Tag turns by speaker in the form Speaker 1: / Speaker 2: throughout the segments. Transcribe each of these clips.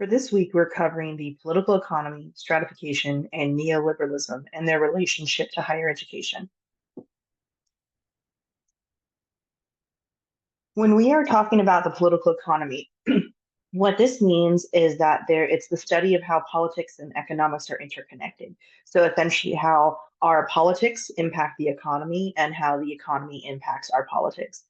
Speaker 1: For this week, we're covering the political economy, stratification, and neoliberalism and their relationship to higher education. When we are talking about the political economy, what this means is that it's the study of how politics and economics are interconnected. So essentially how our politics impact the economy and how the economy impacts our politics.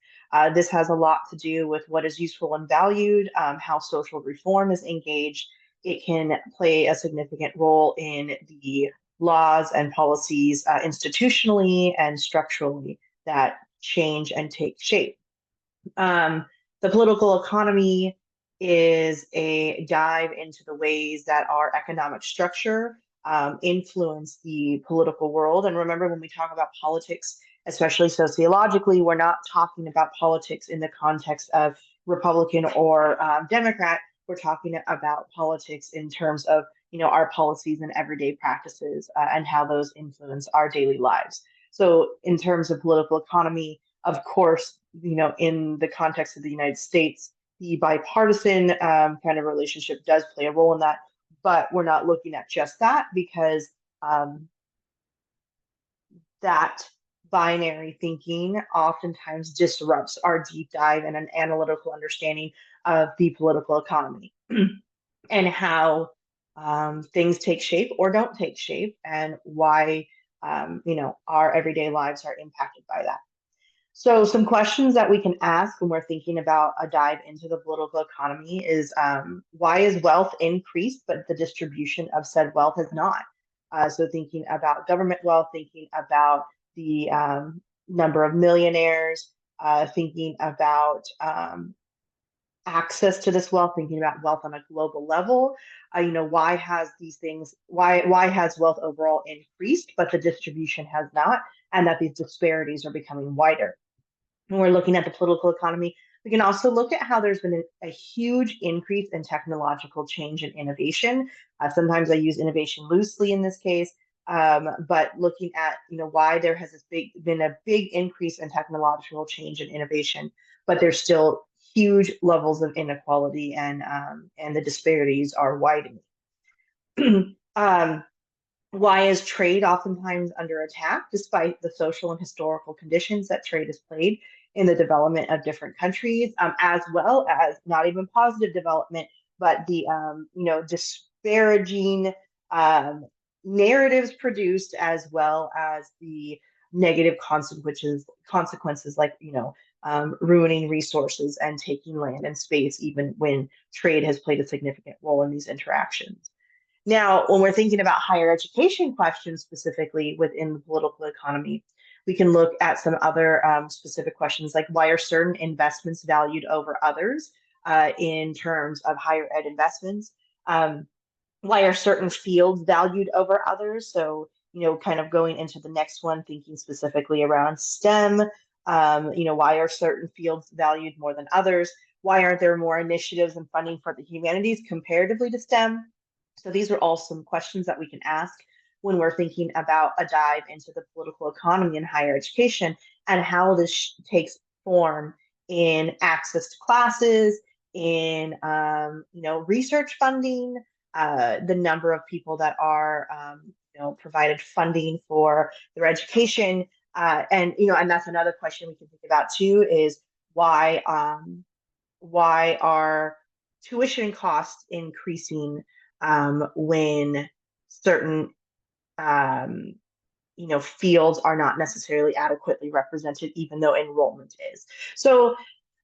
Speaker 1: This has a lot to do with what is useful and valued, how social reform is engaged. It can play a significant role in the laws and policies institutionally and structurally that change and take shape. The political economy is a dive into the ways that our economic structure influence the political world. And remember, when we talk about politics, especially sociologically, we're not talking about politics in the context of Republican or Democrat. We're talking about politics in terms of our policies and everyday practices and how those influence our daily lives. So, in terms of political economy, of course, in the context of the United States, the bipartisan kind of relationship does play a role in that, but we're not looking at just that because that binary thinking oftentimes disrupts our deep dive and an analytical understanding of the political economy and how things take shape or don't take shape and why our everyday lives are impacted by that. So some questions that we can ask when we're thinking about a dive into the political economy is why is wealth increased, but the distribution of said wealth has not? So thinking about government wealth, thinking about the number of millionaires, thinking about access to this wealth, thinking about wealth on a global level. Why has these things, why has wealth overall increased, but the distribution has not, and that these disparities are becoming wider. When we're looking at the political economy, we can also look at how there's been a huge increase in technological change and innovation. Sometimes I use innovation loosely in this case, but looking at why there has been a big increase in technological change and innovation, but there's still huge levels of inequality and the disparities are widening. Why is trade oftentimes under attack, despite the social and historical conditions that trade has played in the development of different countries, as well as not even positive development, but the disparaging narratives produced, as well as the negative consequences like ruining resources and taking land and space, even when trade has played a significant role in these interactions. Now, when we're thinking about higher education questions specifically within the political economy, we can look at some other specific questions like why are certain investments valued over others in terms of higher ed investments? Why are certain fields valued over others? So, kind of going into the next one, thinking specifically around STEM, why are certain fields valued more than others? Why aren't there more initiatives and funding for the humanities comparatively to STEM? So these are all some questions that we can ask when we're thinking about a dive into the political economy and higher education and how this takes form in access to classes, in research funding, the number of people that are provided funding for their education, and that's another question we can think about too is why are tuition costs increasing when certain fields are not necessarily adequately represented, even though enrollment is. So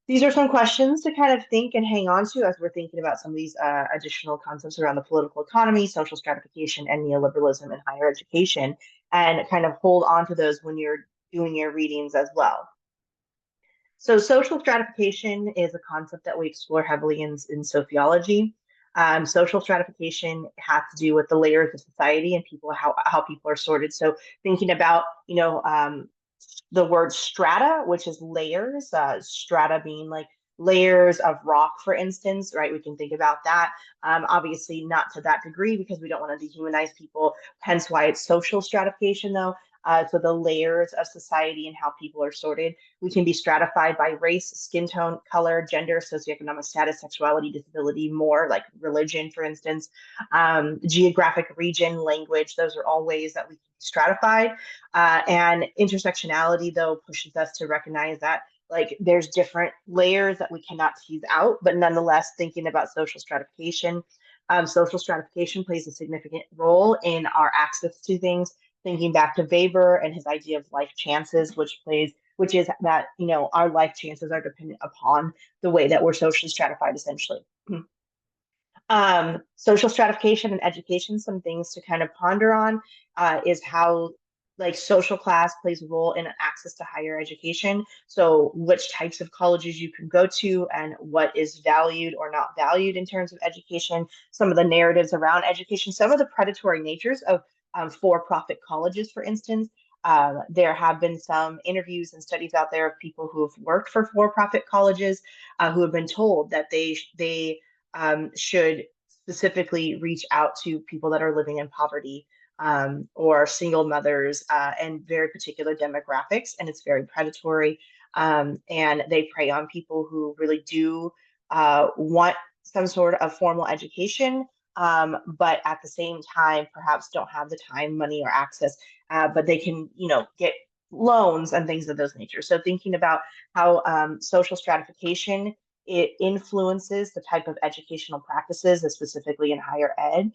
Speaker 1: these are some questions to kind of think and hang on to as we're thinking about some of these additional concepts around the political economy, social stratification, and neoliberalism in higher education, and kind of hold on to those when you're doing your readings as well. So social stratification is a concept that we explore heavily in sociology. Social stratification has to do with the layers of society and how people are sorted. So thinking about the word strata, which is layers, strata being like layers of rock, for instance, right? We can think about that. Obviously not to that degree because we don't want to dehumanize people, hence why it's social stratification though. So the layers of society and how people are sorted. We can be stratified by race, skin tone, color, gender, socioeconomic status, sexuality, disability, more like religion, for instance, geographic region, language. Those are all ways that we can be stratified. And intersectionality, though, pushes us to recognize that like there's different layers that we cannot tease out, but nonetheless, thinking about social stratification plays a significant role in our access to things. Thinking back to Weber and his idea of life chances, which is that our life chances are dependent upon the way that we're socially stratified, essentially. Social stratification and education, some things to kind of ponder on is how like social class plays a role in access to higher education. So which types of colleges you can go to and what is valued or not valued in terms of education, some of the narratives around education, some of the predatory natures of for-profit colleges, for instance. There have been some interviews and studies out there of people who have worked for-profit colleges who have been told that they should specifically reach out to people that are living in poverty or single mothers and very particular demographics, and it's very predatory. And they prey on people who really do want some sort of formal education, but at the same time, perhaps don't have the time, money, or access, but they can, get loans and things of those nature. So thinking about how social stratification it influences the type of educational practices, specifically in higher ed,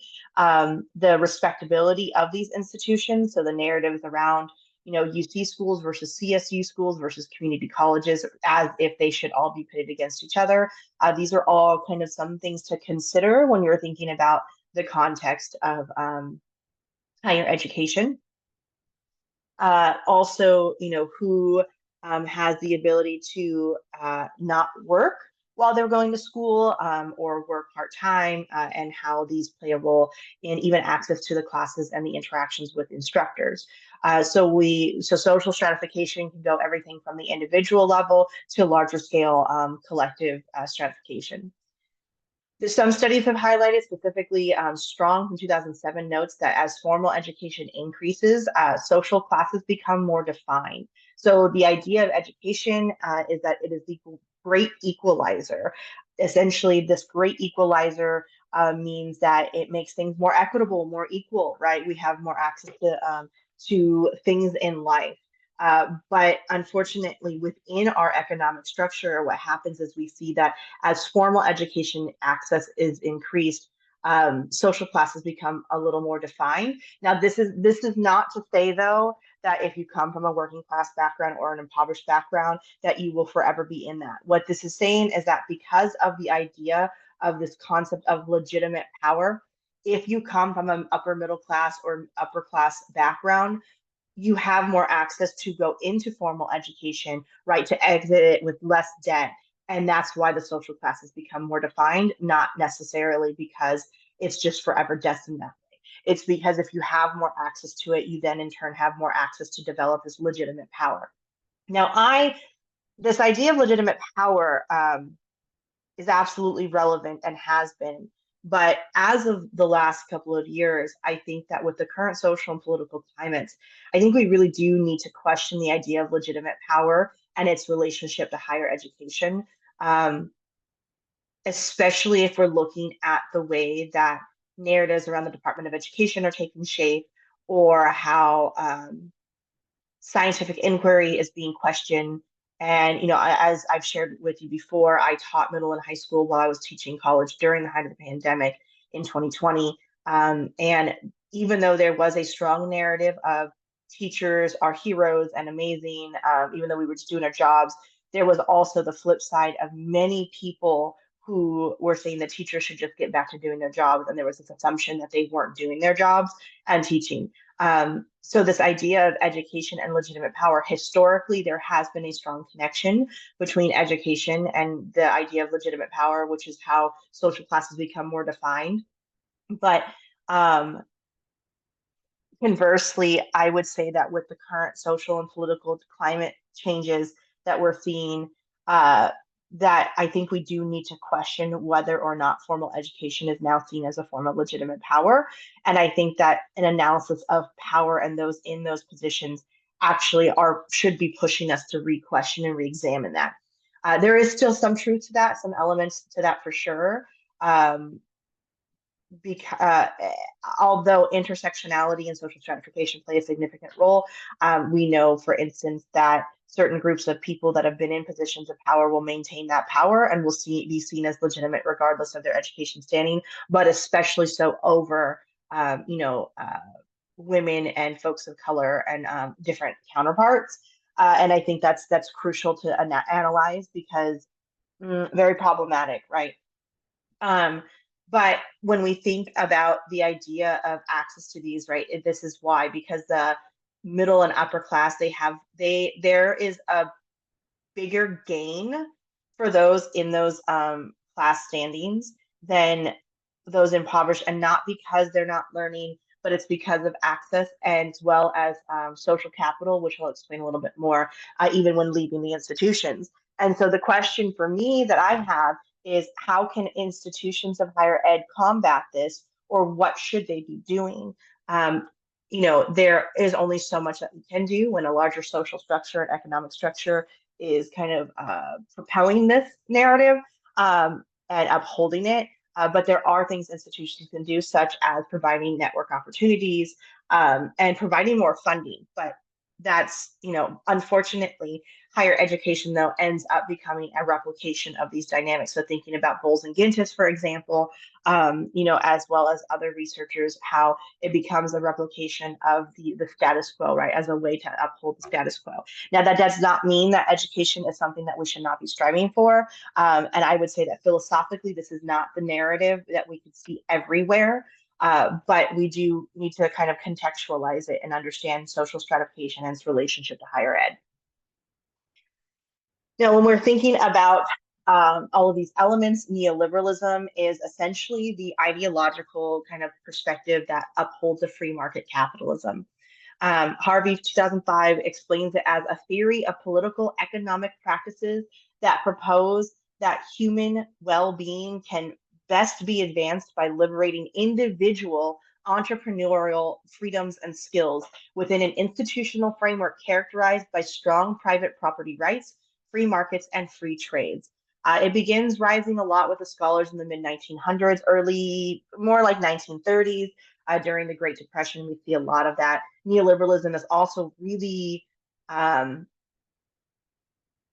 Speaker 1: the respectability of these institutions. So the narratives around, UC schools versus CSU schools versus community colleges, as if they should all be pitted against each other. These are all kind of some things to consider when you're thinking about the context of higher education. Also, who has the ability to not work while they're going to school or work part-time and how these play a role in even access to the classes and the interactions with instructors. So social stratification can go everything from the individual level to larger scale collective stratification. Some studies have highlighted, specifically Strong from 2007 notes that as formal education increases, social classes become more defined. So the idea of education is that it is the great equalizer. Essentially, this great equalizer means that it makes things more equitable, more equal, right? We have more access to things in life. But unfortunately, within our economic structure, what happens is we see that as formal education access is increased, social classes become a little more defined. Now, this is not to say though that if you come from a working class background or an impoverished background, that you will forever be in that. What this is saying is that because of the idea of this concept of legitimate power, if you come from an upper middle class or upper class background, you have more access to go into formal education, right? To exit it with less debt. And that's why the social classes become more defined, not necessarily because it's just forever destined that way. It's because if you have more access to it, you then in turn have more access to develop this legitimate power. Now, this idea of legitimate power is absolutely relevant and has been. But as of the last couple of years, I think that with the current social and political climates, I think we really do need to question the idea of legitimate power and its relationship to higher education, especially if we're looking at the way that narratives around the Department of Education are taking shape or how scientific inquiry is being questioned. And, as I've shared with you before, I taught middle and high school while I was teaching college during the height of the pandemic in 2020. And even though there was a strong narrative of teachers are heroes and amazing, even though we were just doing our jobs, there was also the flip side of many people who were saying that teachers should just get back to doing their jobs. And there was this assumption that they weren't doing their jobs and teaching. So this idea of education and legitimate power, historically, there has been a strong connection between education and the idea of legitimate power, which is how social classes become more defined. But conversely, I would say that with the current social and political climate changes that we're seeing, that I think we do need to question whether or not formal education is now seen as a form of legitimate power. And I think that an analysis of power and those in those positions actually should be pushing us to re-question and re-examine that. There is still some truth to that, some elements to that for sure. Um, because although intersectionality and social stratification play a significant role, we know, for instance, that certain groups of people that have been in positions of power will maintain that power and will be seen as legitimate regardless of their education standing, but especially so over, you know, women and folks of color and different counterparts. And I think that's crucial to analyze because very problematic, right? Um, but when we think about the idea of access to these, right, this is why, because the middle and upper class, there is a bigger gain for those in those class standings than those impoverished, and not because they're not learning, but it's because of access and as well as social capital, which I'll explain a little bit more, even when leaving the institutions. And so the question for me that I have is, how can institutions of higher ed combat this, or what should they be doing? Um, there is only so much that we can do when a larger social structure and economic structure is kind of propelling this narrative and upholding it. But there are things institutions can do, such as providing network opportunities and providing more funding. But that's, unfortunately, higher education, though, ends up becoming a replication of these dynamics. So thinking about Bowles and Gintis, for example, as well as other researchers, how it becomes a replication of the status quo, right, as a way to uphold the status quo. Now, that does not mean that education is something that we should not be striving for. And I would say that philosophically, this is not the narrative that we could see everywhere. But we do need to kind of contextualize it and understand social stratification and its relationship to higher ed. Now, when we're thinking about all of these elements, neoliberalism is essentially the ideological kind of perspective that upholds a free market capitalism. Harvey, 2005, explains it as a theory of political economic practices that propose that human well-being can best be advanced by liberating individual entrepreneurial freedoms and skills within an institutional framework characterized by strong private property rights, free markets, and free trades. It begins rising a lot with the scholars in the mid 1900s, early, more like 1930s. During the Great Depression, we see a lot of that. Neoliberalism is also really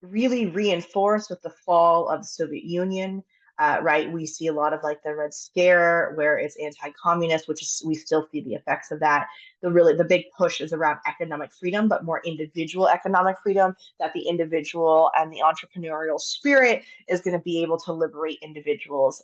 Speaker 1: reinforced with the fall of the Soviet Union. Right, we see a lot of like the Red Scare, where it's anti-communist, which is, we still see the effects of that. The big push is around economic freedom, but more individual economic freedom. That the individual and the entrepreneurial spirit is going to be able to liberate individuals.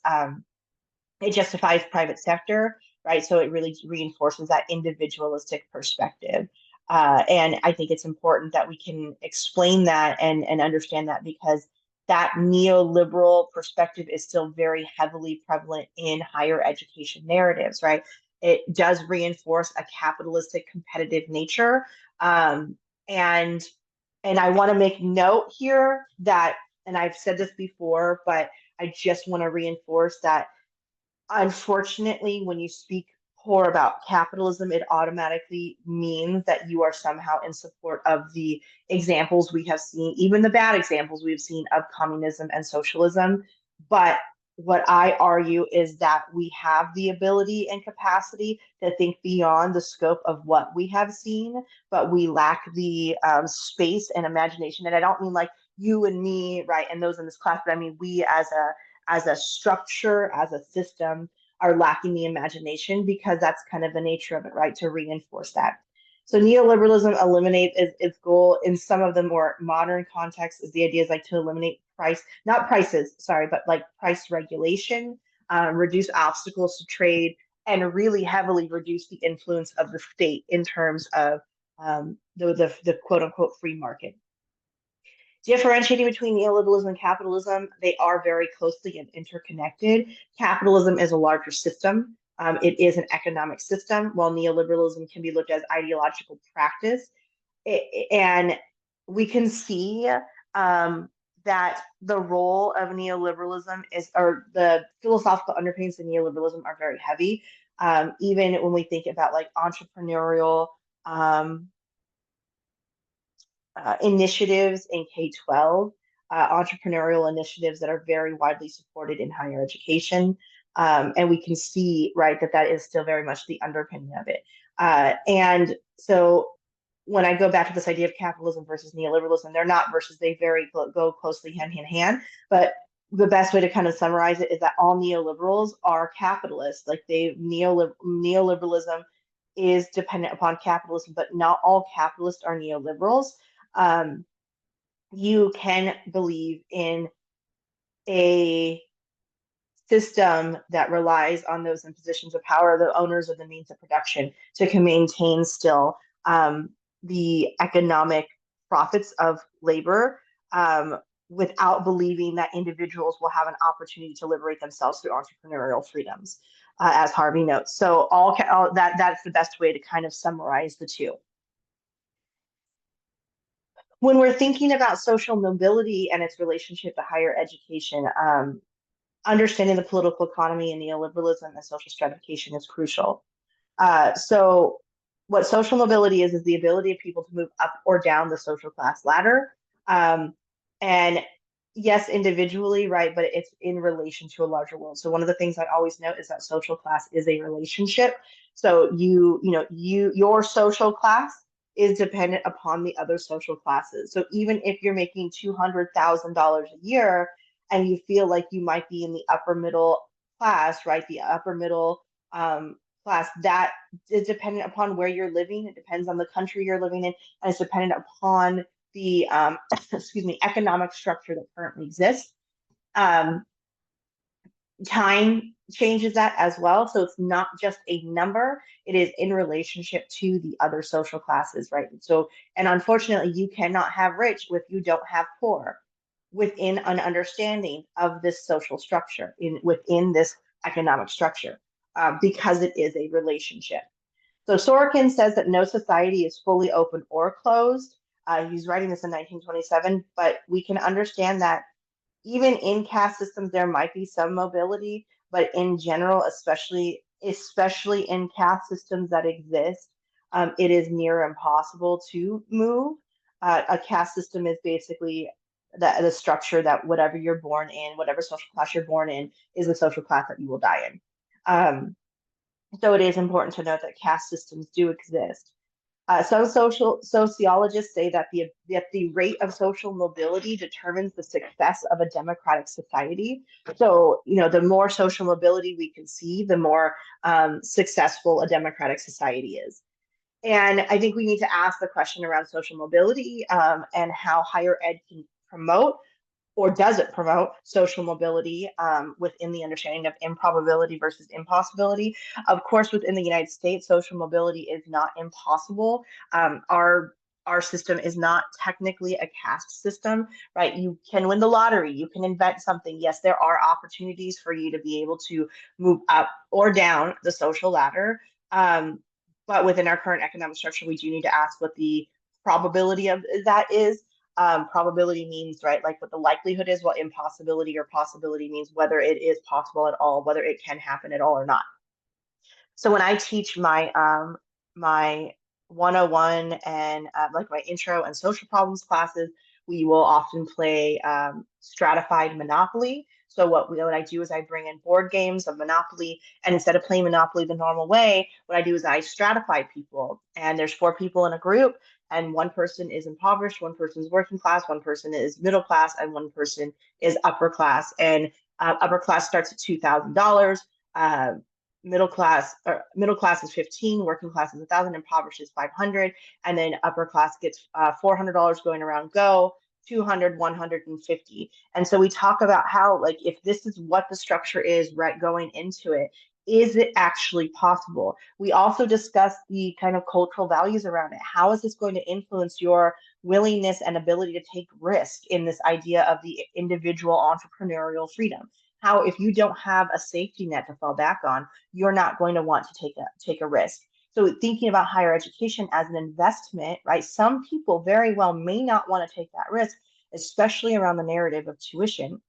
Speaker 1: It justifies private sector, right? So it really reinforces that individualistic perspective. And I think it's important that we can explain that and understand that, because that neoliberal perspective is still very heavily prevalent in higher education narratives, right? It does reinforce a capitalistic competitive nature. And I want to make note here that, and I've said this before, but I just want to reinforce that, unfortunately, when you speak poor about capitalism, it automatically means that you are somehow in support of the examples we have seen, even the bad examples we've seen of communism and socialism. But what I argue is that we have the ability and capacity to think beyond the scope of what we have seen, but we lack the space and imagination. And I don't mean like you and me, right, and those in this class, but I mean we as a structure, as a system, are lacking the imagination, because that's kind of the nature of it, right? To reinforce that. So neoliberalism eliminates its goal in some of the more modern contexts, is the idea is like to eliminate not prices, sorry, but like price regulation, reduce obstacles to trade, and really heavily reduce the influence of the state in terms of the quote unquote free market. Differentiating between neoliberalism and capitalism, they are very closely interconnected. Capitalism is a larger system. It is an economic system, while neoliberalism can be looked at as ideological practice. And we can see that the role of neoliberalism is, or the philosophical underpinnings of neoliberalism are very heavy. Even when we think about like entrepreneurial um, initiatives in K-12, entrepreneurial initiatives that are very widely supported in higher education. And we can see, right, that that is still very much the underpinning of it. And so when I go back to this idea of capitalism versus neoliberalism, they're not versus, they very go closely hand in hand. But the best way to kind of summarize it is that all neoliberals are capitalists. Like neoliberalism is dependent upon capitalism, but not all capitalists are neoliberals. Um, you can believe in a system that relies on those in positions of power, the owners of the means of production, to maintain still the economic profits of labor, without believing that individuals will have an opportunity to liberate themselves through entrepreneurial freedoms, as Harvey notes. So all that's the best way to kind of summarize the two. When we're thinking about social mobility and its relationship to higher education, understanding the political economy and neoliberalism and social stratification is crucial. So, what social mobility is the ability of people to move up or down the social class ladder. Um, and yes, individually, right, but it's in relation to a larger world. So one of the things I always note is that social class is a relationship. So your social class is dependent upon the other social classes. So even if you're making $200,000 a year and you feel like you might be in the upper middle class, right, the upper middle class, that is dependent upon where you're living. It depends on the country you're living in, and it's dependent upon the excuse me, economic structure that currently exists. Um, Time changes that as well. So it's not just a number, it is in relationship to the other social classes, right? So, and unfortunately, you cannot have rich if you don't have poor within an understanding of this social structure, within this economic structure, because it is a relationship. So Sorokin says that no society is fully open or closed. He's writing this in 1927, but we can understand that even in caste systems, there might be some mobility, but in general, especially in caste systems that exist, it is near impossible to move. A caste system is basically the structure that whatever you're born in, whatever social class you're born in, is the social class that you will die in. So it is important to note that caste systems do exist. Some sociologists say that the rate of social mobility determines the success of a democratic society. So, the more social mobility we can see, the more successful a democratic society is. And I think we need to ask the question around social mobility, and how higher ed can promote, or does it promote, social mobility, within the understanding of improbability versus impossibility? Of course, within the United States, social mobility is not impossible. Our system is not technically a caste system, right? You can win the lottery, you can invent something. Yes, there are opportunities for you to be able to move up or down the social ladder. But within our current economic structure, we do need to ask what the probability of that is. Probability means, right, like what the likelihood is, what impossibility or possibility means, whether it is possible at all, whether it can happen at all or not. So when I teach my 101 and like my intro and social problems classes, we will often play stratified Monopoly. So what I do is I bring in board games of Monopoly, and instead of playing Monopoly the normal way, what I do is I stratify people. And there's 4 people in a group, and one person is impoverished, one person is working class, one person is middle class, and one person is upper class. And upper class starts at $2,000. Middle class is 15, working class is 1,000, impoverished is 500, and then upper class gets $400 going around go, 200, 150. And so we talk about how, like, if this is what the structure is, right, going into it, is it actually possible? We also discuss the kind of cultural values around it. How is this going to influence your willingness and ability to take risk in this idea of the individual entrepreneurial freedom? How, if you don't have a safety net to fall back on, you're not going to want to take a risk. So thinking about higher education as an investment, right? Some people very well may not want to take that risk, especially around the narrative of tuition,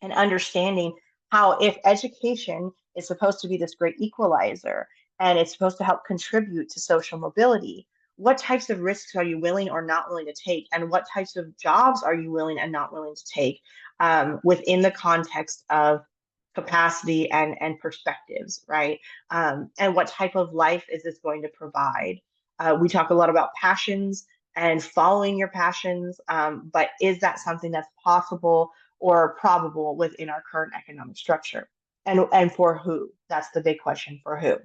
Speaker 1: and understanding how, if education is supposed to be this great equalizer and it's supposed to help contribute to social mobility, what types of risks are you willing or not willing to take, and what types of jobs are you willing and not willing to take within the context of capacity and perspectives, right? And what type of life is this going to provide? We talk a lot about passions and following your passions, but is that something that's possible or probable within our current economic structure? And for who? That's the big question, for who?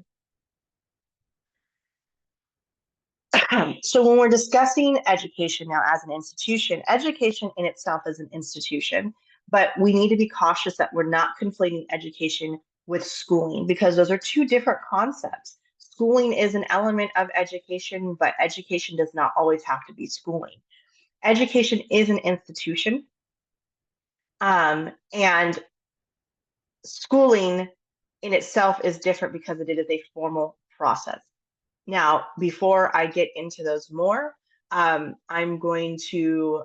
Speaker 1: So when we're discussing education now as an institution, education in itself is an institution, but we need to be cautious that we're not conflating education with schooling, because those are two different concepts. Schooling is an element of education, but education does not always have to be schooling. Education is an institution, and schooling in itself is different because it is a formal process. Now, before I get into those more, I'm going to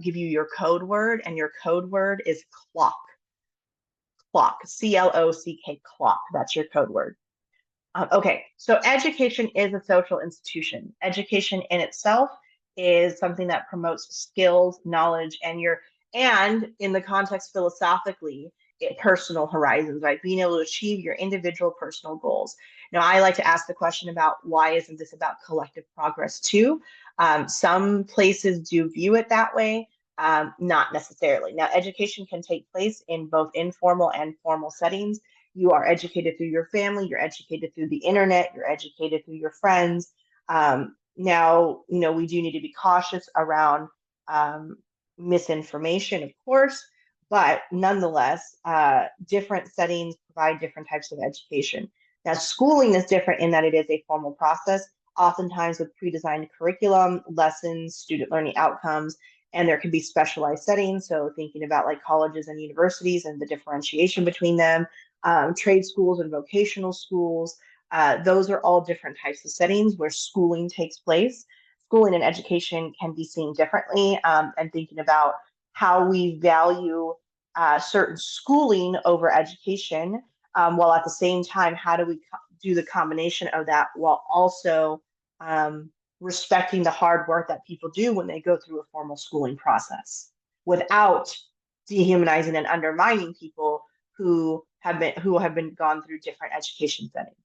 Speaker 1: give you your code word, and your code word is clock. Clock, C-L-O-C-K, clock. That's your code word. Okay, so education is a social institution. Education in itself is something that promotes skills, knowledge, and in the context philosophically, personal horizons, right? Being able to achieve your individual personal goals. Now, I like to ask the question about why isn't this about collective progress too? Some places do view it that way, not necessarily. Now, education can take place in both informal and formal settings. You are educated through your family, you're educated through the internet, you're educated through your friends. Now, we do need to be cautious around misinformation, of course, but nonetheless, different settings provide different types of education. Now, schooling is different in that it is a formal process, oftentimes with pre-designed curriculum, lessons, student learning outcomes, and there can be specialized settings. So thinking about like colleges and universities and the differentiation between them, trade schools and vocational schools. Those are all different types of settings where schooling takes place. Schooling and education can be seen differently, and thinking about how we value certain schooling over education, while at the same time, how do we do the combination of that while also respecting the hard work that people do when they go through a formal schooling process without dehumanizing and undermining people who have been gone through different education settings.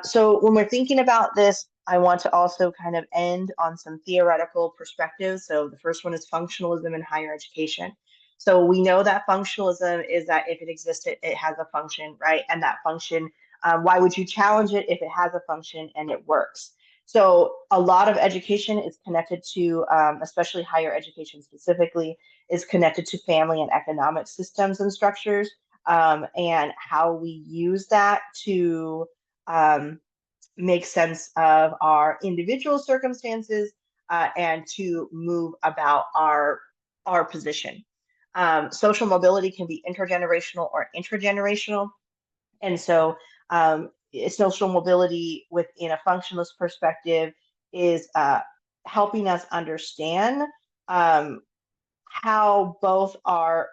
Speaker 1: So when we're thinking about this, I want to also kind of end on some theoretical perspectives. So the first one is functionalism in higher education. So we know that functionalism is that if it existed, it has a function, right? And that function, why would you challenge it if it has a function and it works? So a lot of education is connected to, especially higher education specifically, is connected to family and economic systems and structures, and how we use that to make sense of our individual circumstances, and to move about our position. Social mobility can be intergenerational or intragenerational. And so social mobility within a functionalist perspective is helping us understand how both our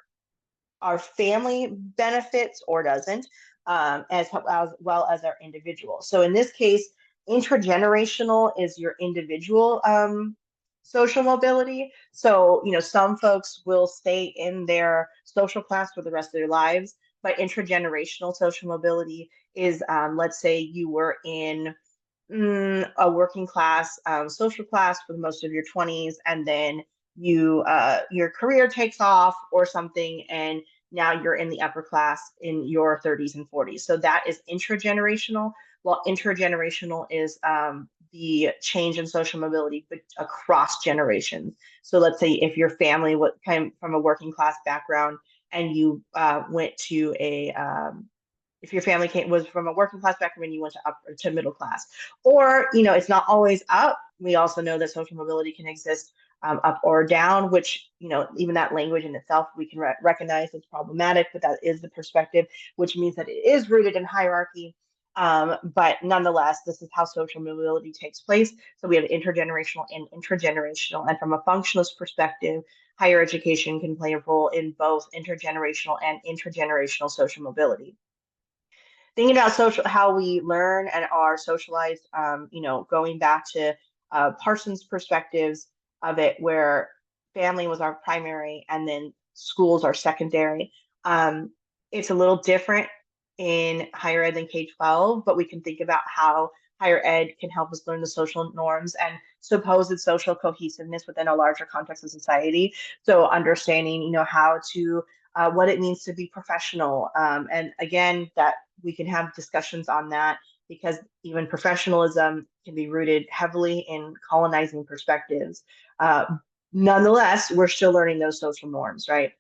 Speaker 1: family benefits or doesn't, as well as our individual. So in this case, intragenerational is your individual social mobility. So, some folks will stay in their social class for the rest of their lives, but intragenerational social mobility is, let's say you were in a working class social class for most of your 20s, and then your career takes off or something, and now you're in the upper class in your 30s and 40s. So that is intragenerational, while intergenerational is the change in social mobility but across generations. So let's say if your family came from a working class background and you went to if your family was from a working class background and you went to middle class, or it's not always up. We also know that social mobility can exist up or down, which even that language in itself we can recognize as problematic, but that is the perspective, which means that it is rooted in hierarchy. But nonetheless, this is how social mobility takes place. So we have intergenerational and intergenerational. And from a functionalist perspective, higher education can play a role in both intergenerational and intergenerational social mobility. Thinking about social, how we learn and are socialized, going back to Parsons' perspectives of it, where family was our primary and then schools are secondary. Um, it's a little different in higher ed than K-12, but we can think about how higher ed can help us learn the social norms and supposed social cohesiveness within a larger context of society. So understanding, how to what it means to be professional. And again, that we can have discussions on that because even professionalism can be rooted heavily in colonizing perspectives. Uh, Nonetheless, we're still learning those social norms, right?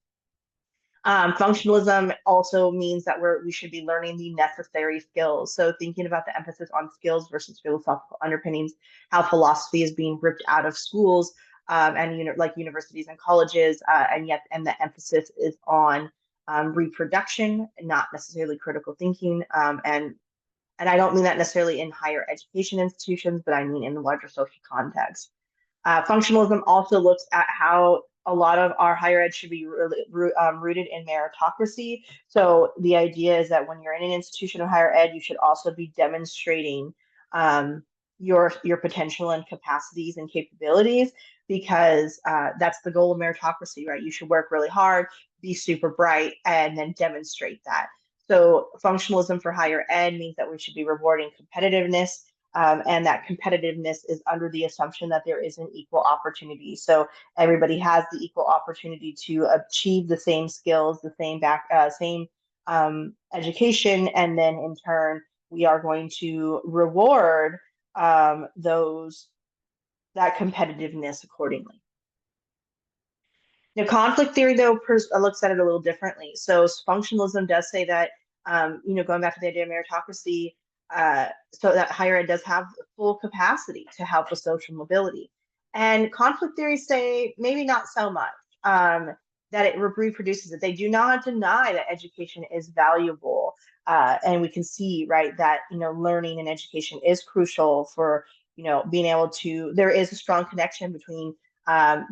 Speaker 1: Functionalism also means that we should be learning the necessary skills. So thinking about the emphasis on skills versus philosophical underpinnings, how philosophy is being ripped out of schools and like universities and colleges, and the emphasis is on reproduction, not necessarily critical thinking. And I don't mean that necessarily in higher education institutions, but I mean in the larger social context. Functionalism also looks at how a lot of our higher ed should be rooted in meritocracy. So the idea is that when you're in an institution of higher ed, you should also be demonstrating your potential and capacities and capabilities because that's the goal of meritocracy, right? You should work really hard, be super bright, and then demonstrate that. So functionalism for higher ed means that we should be rewarding competitiveness, and that competitiveness is under the assumption that there is an equal opportunity. So everybody has the equal opportunity to achieve the same skills, the same education, and then in turn, we are going to reward those that competitiveness accordingly. Now, conflict theory, though, looks at it a little differently. So functionalism does say that, going back to the idea of meritocracy, so that higher ed does have full capacity to help with social mobility. And conflict theories say maybe not so much, that it reproduces it. They do not deny that education is valuable. And we can see, right, that, learning and education is crucial for, being able to, there is a strong connection between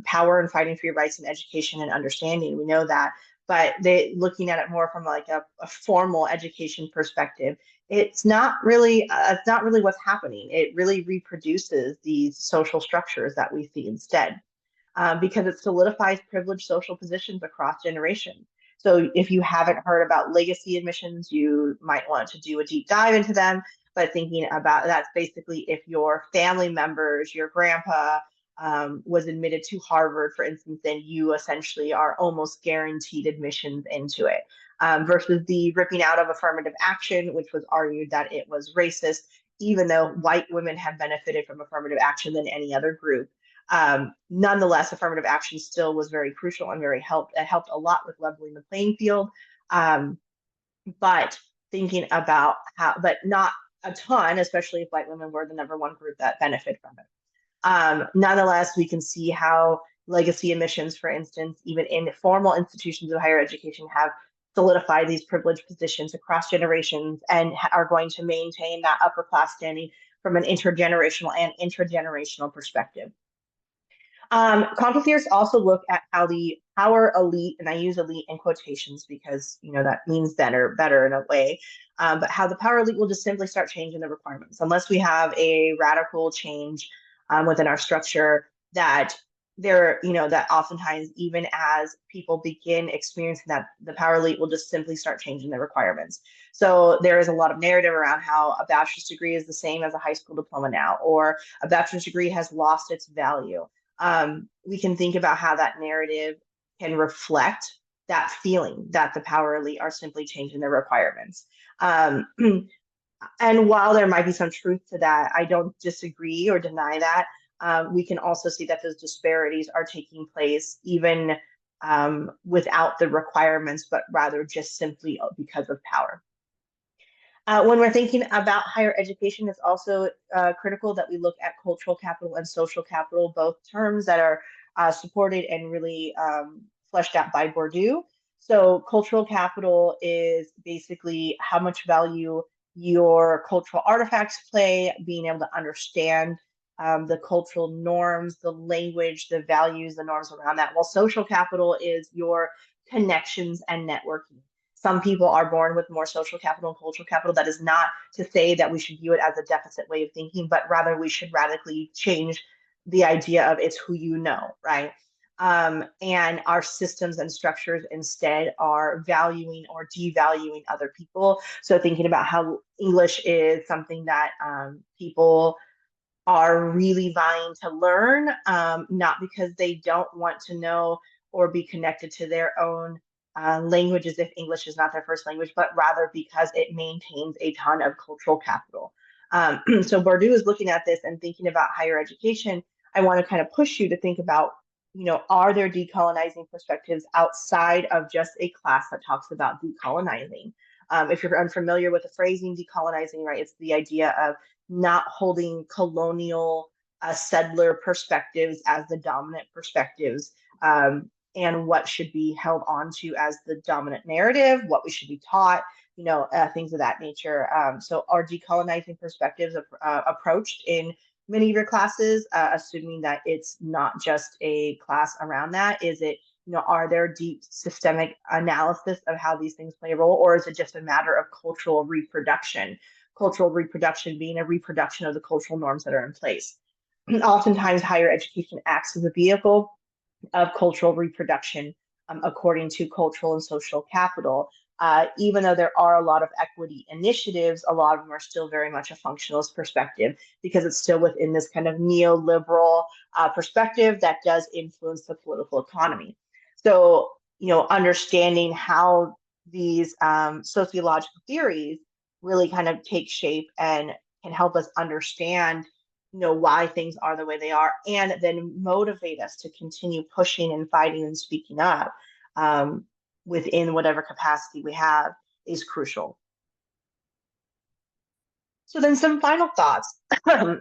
Speaker 1: power and fighting for your rights in education and understanding. We know that, but they looking at it more from like a formal education perspective. It's not really what's happening. It really reproduces these social structures that we see instead, because it solidifies privileged social positions across generations. So if you haven't heard about legacy admissions, you might want to do a deep dive into them. But thinking about that's basically if your family members, your grandpa, was admitted to Harvard, for instance, then you essentially are almost guaranteed admissions into it. Versus the ripping out of affirmative action, which was argued that it was racist, even though white women have benefited from affirmative action than any other group. Nonetheless, affirmative action still was very crucial and it helped a lot with leveling the playing field. But thinking about but not a ton, especially if white women were the number one group that benefit from it. Nonetheless, we can see how legacy admissions, for instance, even in formal institutions of higher education, have solidified these privileged positions across generations and are going to maintain that upper class standing from an intergenerational and intragenerational perspective. Conflict theorists also look at how the power elite, and I use elite in quotations because that means better in a way, but how the power elite will just simply start changing the requirements unless we have a radical change within our structure. That that oftentimes, even as people begin experiencing that, the power elite will just simply start changing the requirements. So there is a lot of narrative around how a bachelor's degree is the same as a high school diploma now, or a bachelor's degree has lost its value. We can think about how that narrative can reflect that feeling that the power elite are simply changing their requirements. And while there might be some truth to that, I don't disagree or deny that. We can also see that those disparities are taking place even without the requirements, but rather just simply because of power. When we're thinking about higher education, it's also critical that we look at cultural capital and social capital, both terms that are supported and really fleshed out by Bourdieu. So cultural capital is basically how much value your cultural artifacts play, being able to understand the cultural norms, the language, the values, the norms around that. While social capital is your connections and networking. Some people are born with more social capital and cultural capital. That is not to say that we should view it as a deficit way of thinking, but rather we should radically change the idea of it's who you know, right? And our systems and structures instead are valuing or devaluing other people. So thinking about how English is something that people are really vying to learn, not because they don't want to know or be connected to their own languages if English is not their first language, but rather because it maintains a ton of cultural capital. So Bourdieu is looking at this and thinking about higher education. I want to kind of push you to think about, are there decolonizing perspectives outside of just a class that talks about decolonizing? If you're unfamiliar with the phrasing decolonizing, right, it's the idea of not holding colonial settler perspectives as the dominant perspectives, and what should be held onto as the dominant narrative, what we should be taught, things of that nature. So are decolonizing perspectives approached in many of your classes, assuming that it's not just a class around that? Is it, are there deep systemic analysis of how these things play a role, or is it just a matter of cultural reproduction? Cultural reproduction being a reproduction of the cultural norms that are in place. Oftentimes, higher education acts as a vehicle of cultural reproduction, according to cultural and social capital. Even though there are a lot of equity initiatives, a lot of them are still very much a functionalist perspective because it's still within this kind of neoliberal perspective that does influence the political economy. So, understanding how these sociological theories really kind of take shape and can help us understand why things are the way they are, and then motivate us to continue pushing and fighting and speaking up within whatever capacity we have is crucial. So then some final thoughts.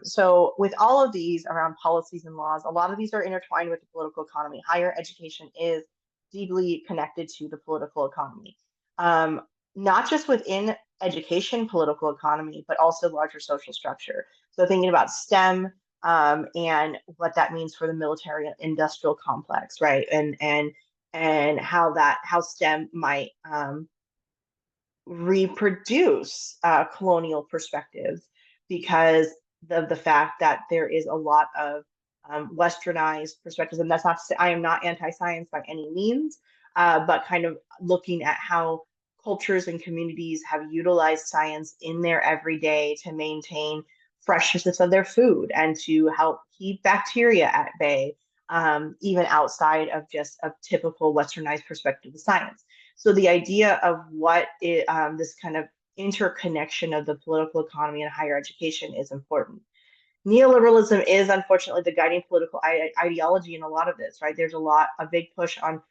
Speaker 1: So with all of these around policies and laws, a lot of these are intertwined with the political economy. Higher education is deeply connected to the political economy, not just within education, political economy, but also larger social structure. So thinking about STEM, and what that means for the military industrial complex, right? And how STEM might reproduce colonial perspectives because of the fact that there is a lot of westernized perspectives. And that's not to say I am not anti-science by any means, but kind of looking at how cultures and communities have utilized science in their everyday to maintain freshness of their food and to help keep bacteria at bay, even outside of just a typical westernized perspective of science. So the idea of this kind of interconnection of the political economy and higher education is important. Neoliberalism is unfortunately the guiding political ideology in a lot of this, right? There's a big push on,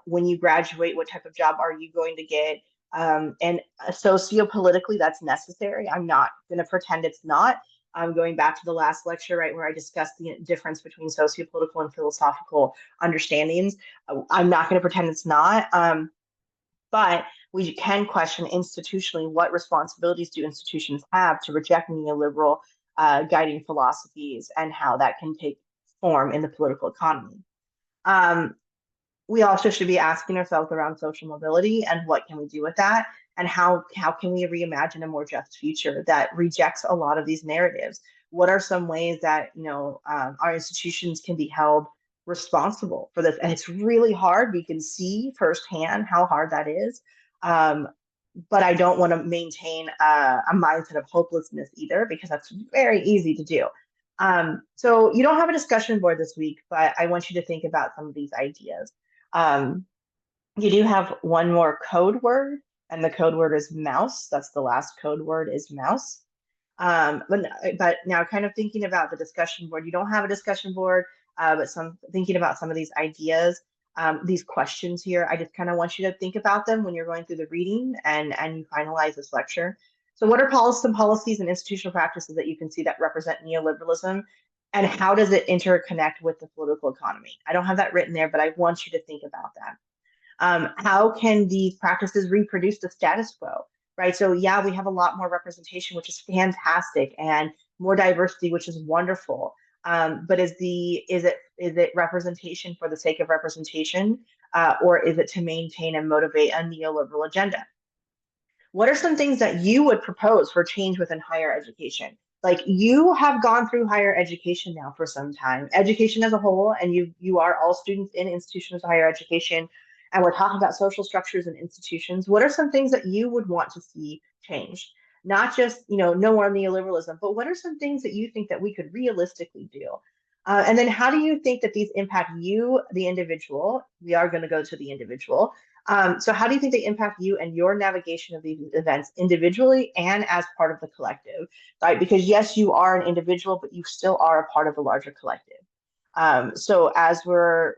Speaker 1: when you graduate, what type of job are you going to get? And sociopolitically, that's necessary. I'm not going to pretend it's not. I'm going back to the last lecture, right, where I discussed the difference between sociopolitical and philosophical understandings. I'm not going to pretend it's not. But we can question institutionally what responsibilities do institutions have to reject neoliberal guiding philosophies and how that can take form in the political economy. We also should be asking ourselves around social mobility and what can we do with that, and how can we reimagine a more just future that rejects a lot of these narratives. What are some ways that our institutions can be held responsible for this? And it's really hard. We can see firsthand how hard that is. But I don't want to maintain a mindset of hopelessness either, because that's very easy to do. So you don't have a discussion board this week, but I want you to think about some of these ideas. You do have one more code word, and the code word is mouse. That's the last code word is mouse. But now kind of thinking about the discussion board, you don't have a discussion board, but thinking about some of these ideas, these questions here, I just kind of want you to think about them when you're going through the reading and you finalize this lecture. So what are some policies and institutional practices that you can see that represent neoliberalism, and how does it interconnect with the political economy? I don't have that written there, but I want you to think about that. How can these practices reproduce the status quo? right? So yeah, we have a lot more representation, which is fantastic, and more diversity, which is wonderful. But is it representation for the sake of representation, or is it to maintain and motivate a neoliberal agenda? What are some things that you would propose for change within higher education? Like, you have gone through higher education now for some time, education as a whole, and you are all students in institutions of higher education, and we're talking about social structures and institutions. What are some things that you would want to see changed? Not just, no more neoliberalism, but what are some things that you think that we could realistically do? And then how do you think that these impact you, the individual? We are going to go to the individual. So how do you think they impact you and your navigation of these events individually and as part of the collective, right? Because yes, you are an individual, but you still are a part of the larger collective. So as you're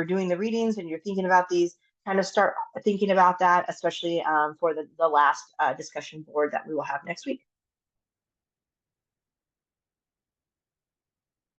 Speaker 1: doing the readings and you're thinking about these, kind of start thinking about that, especially for the last discussion board that we will have next week.